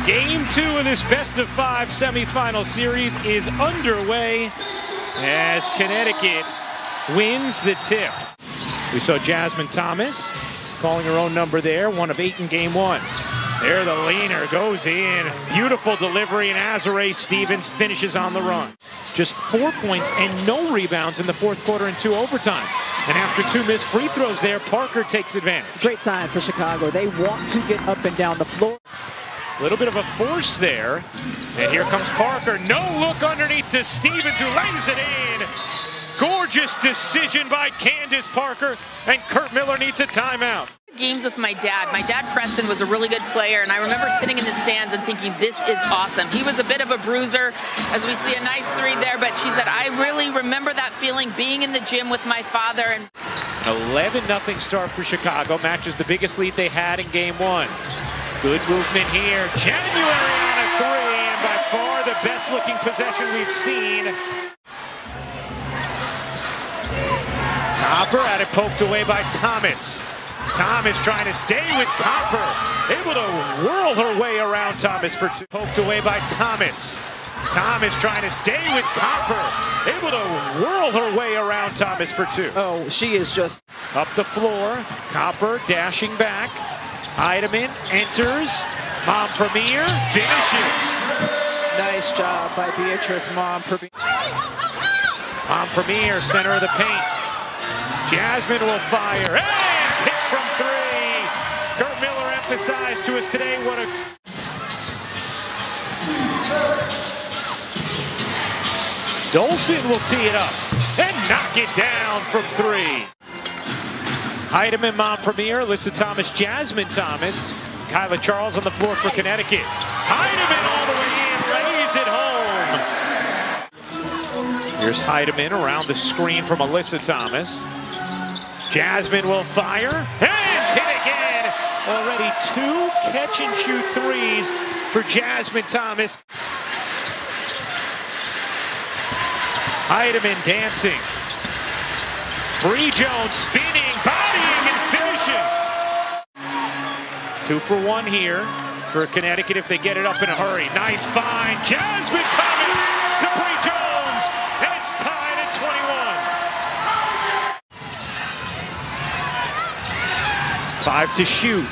Game 2 of this best-of-5 semifinal series is underway as Connecticut wins the tip. We saw Jasmine Thomas calling her own number there, 1 of 8 in game 1. There the leaner goes in. Beautiful delivery, and Azurá Stevens finishes on the run. Just 4 points and no rebounds in the fourth quarter and 2 overtimes. And after 2 missed free throws there, Parker takes advantage. Great sign for Chicago. They want to get up and down the floor. A little bit of a force there. And here comes Parker. No look underneath to Stevens, who lays it in. Gorgeous decision by Candace Parker. And Kurt Miller needs a timeout. Games with my dad. My dad, Preston, was a really good player, and I remember sitting in the stands and thinking, this is awesome. He was a bit of a bruiser, as we see a nice 3 there, but she said, I really remember that feeling being in the gym with my father. And 11-0 start for Chicago, matches the biggest lead they had in game 1. Good movement here. January on a 3, and by far the best looking possession we've seen. Copper had it poked away by Thomas. Thomas trying to stay with Copper. Able to whirl her way around Thomas for 2. Poked away by Thomas. Thomas trying to stay with Copper. Able to whirl her way around Thomas for 2. Oh, she is just up the floor. Copper dashing back. Heidemann enters. Mom Premier finishes. Nice job by Beatrice Mom Premier. Mom Premier, center of the paint. Jasmine will fire. Hey, it's hit from 3. Kurt Miller emphasized to us today what a... Dolson will tee it up and knock it down from 3. Heidemann, Mom Premier, Alyssa Thomas, Jasmine Thomas. Kyla Charles on the floor for Connecticut. Heidemann all the way in, lays it home. Here's Heidemann around the screen from Alyssa Thomas. Jasmine will fire, and hit again. Already 2 catch-and-shoot threes for Jasmine Thomas. Heidemann dancing. Bree Jones spinning, bodying, and finishing. 2 for 1 here for Connecticut if they get it up in a hurry. Nice find. Jasmine Thomas to Bree Jones, and it's tied at 21. 5 to shoot.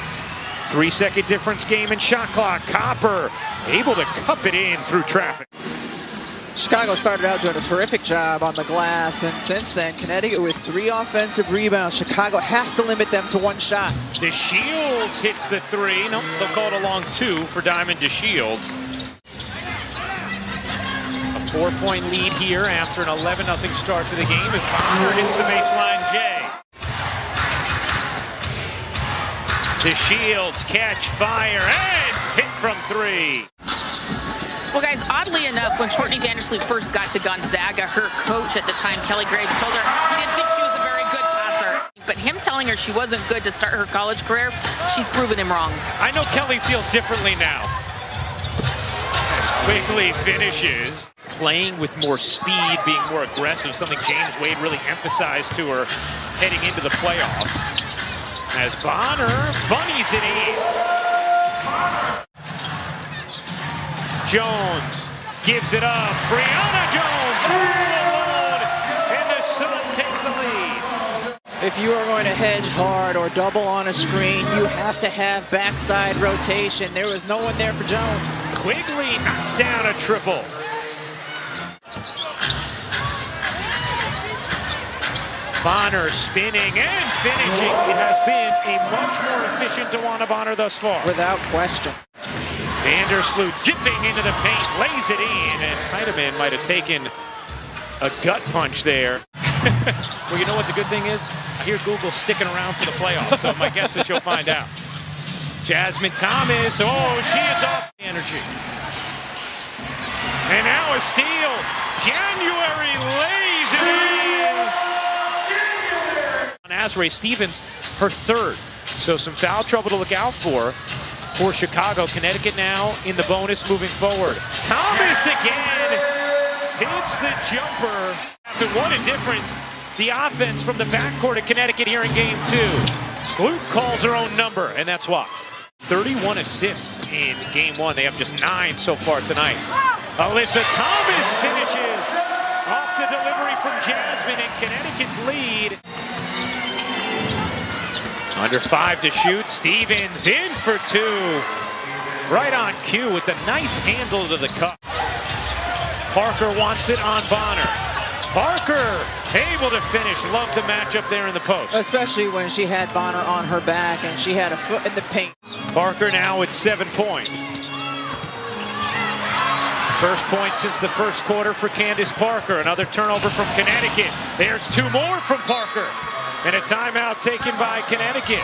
3-second difference game in shot clock. Copper able to cup it in through traffic. Chicago started out doing a terrific job on the glass, and since then, Connecticut with 3 offensive rebounds. Chicago has to limit them to 1 shot. DeShields hits the 3. Nope, they'll call it a long 2 for Diamond DeShields. A 4-point lead here after an 11-0 start to the game as Bonner hits the baseline J. DeShields catch fire and hit from 3. well, guys, oddly enough, when Courtney Vandersloot first got to Gonzaga, her coach at the time, Kelly Graves, told her he didn't think she was a very good passer. But him telling her she wasn't good to start her college career, she's proven him wrong. I know Kelly feels differently now. As Quigley finishes. Playing with more speed, being more aggressive, something James Wade really emphasized to her heading into the playoffs. As Bonner bunnies it in. Jones gives it up. Brianna Jones alone, and the Suns take the lead. If you are going to hedge hard or double on a screen, you have to have backside rotation. There was no one there for Jones. Quigley knocks down a triple. Bonner spinning and finishing. It has been a much more efficient DeWanna Bonner thus far. Without question. Vandersloot zipping into the paint, lays it in, and Heidemann might have taken a gut punch there. Well, you know what the good thing is? I hear Google sticking around for the playoffs, so my guess is you'll find out. Jasmine Thomas, oh, she is off energy. And now a steal. January lays it in. Azurá Stevens, her 3rd. So some foul trouble to look out for Chicago. Connecticut now in the bonus moving forward. Thomas again hits the jumper. And what a difference. The offense from the backcourt of Connecticut here in game 2. Sloot calls her own number, and that's why. 31 assists in game one. They have just 9 so far tonight. Alyssa Thomas finishes off the delivery from Jasmine, and Connecticut's lead. Under 5 to shoot. Stevens in for 2. Right on cue with a nice handle to the cup. Parker wants it on Bonner. Parker able to finish. Love the matchup there in the post. Especially when she had Bonner on her back and she had a foot in the paint. Parker now with 7 points. First point since the first quarter for Candace Parker. Another turnover from Connecticut. There's 2 more from Parker. And a timeout taken by Connecticut.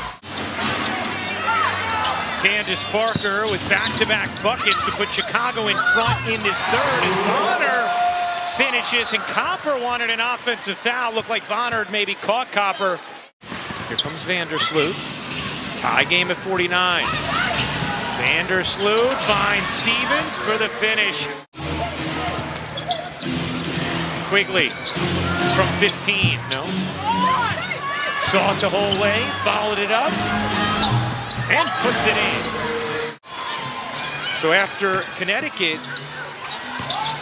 Candace Parker with back-to-back buckets to put Chicago in front in this third as Bonner finishes, and Copper wanted an offensive foul. Looked like Bonner had maybe caught Copper. Here comes Vandersloot. Tie game at 49. Vandersloot finds Stevens for the finish. Quigley from 15. No. Saw it the whole way, followed it up, and puts it in. So after Connecticut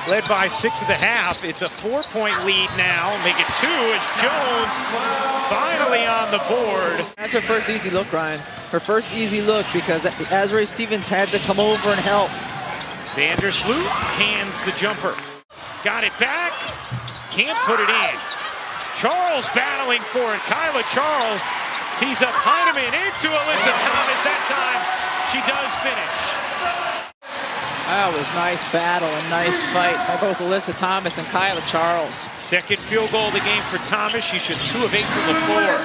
led by 6 at the half, it's a 4-point lead now. Make it 2 as Jones finally on the board. That's her first easy look, Ryan. Her first easy look, because Azrae Stevens had to come over and help. Vandersloot hands the jumper. Got it back. Can't put it in. Charles battling for it. Kyla Charles tees up Heineman into Alyssa Thomas. That time she does finish. That was nice battle and nice fight by both Alyssa Thomas and Kyla Charles. Second field goal of the game for Thomas. She shot 2 of 8 from the floor.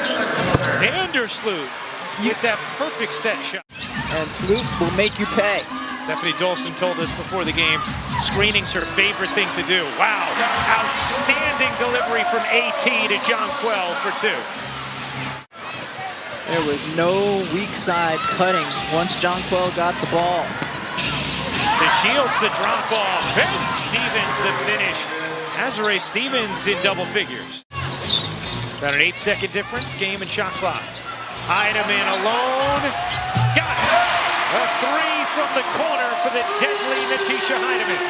Vandersloot with that perfect set shot. And Sloot will make you pay. Stephanie Dolson told us before the game, screening's her favorite thing to do. Wow, outstanding delivery from AT to Jonquel for 2. There was no weak side cutting once Jonquel got the ball. The Shields the drop off, and Stevens the finish. Azrae Stevens in double figures. About an 8-second difference, game and shot clock. Heineman alone, got it. A 3 from the corner for the deadly Natisha Heineman.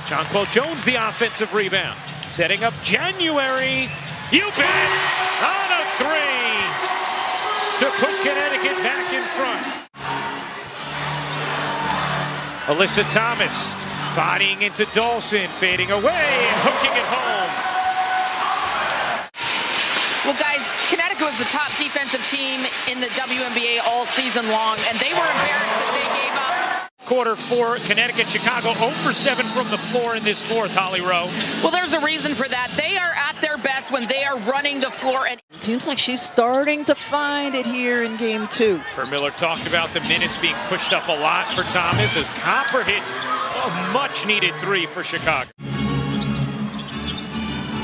Jonquel Jones the offensive rebound. Setting up January. You bet! On a 3 to put Connecticut back in front. Alyssa Thomas bodying into Dolson, fading away and hooking it home. Well, guys, Connecticut was the top defensive team in the WNBA all season long, and they were embarrassed that they gave up. Quarter 4, Connecticut, Chicago 0 for 7 from the floor in this fourth, Holly Rowe. Well, there's a reason for that. They are at their best when they are running the floor. And it seems like she's starting to find it here in game 2. Per Miller talked about the minutes being pushed up a lot for Thomas as Copper hits a much-needed 3 for Chicago.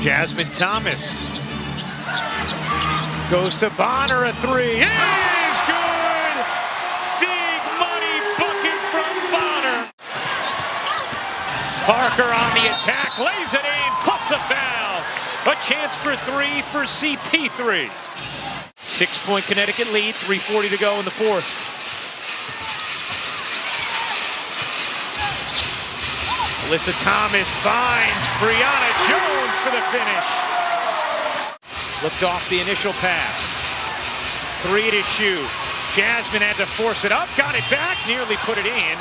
Jasmine Thomas goes to Bonner, a 3. It is good! Big money bucket from Bonner. Parker on the attack, lays it in, plus the foul. A chance for 3 for CP3. 6-point Connecticut lead, 3:40 to go in the fourth. Alyssa Thomas finds Brianna Jones for the finish. Looked off the initial pass. 3 to shoot. Jasmine had to force it up, got it back, nearly put it in.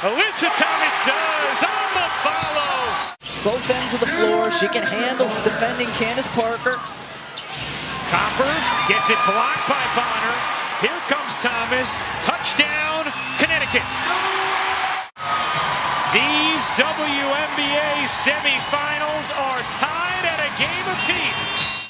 Alyssa Thomas does on the follow. Both ends of the floor. She can handle defending Candace Parker. Copper gets it blocked by Bonner. Here comes Thomas. Touchdown, Connecticut. These WNBA semifinals are tied at a game apiece.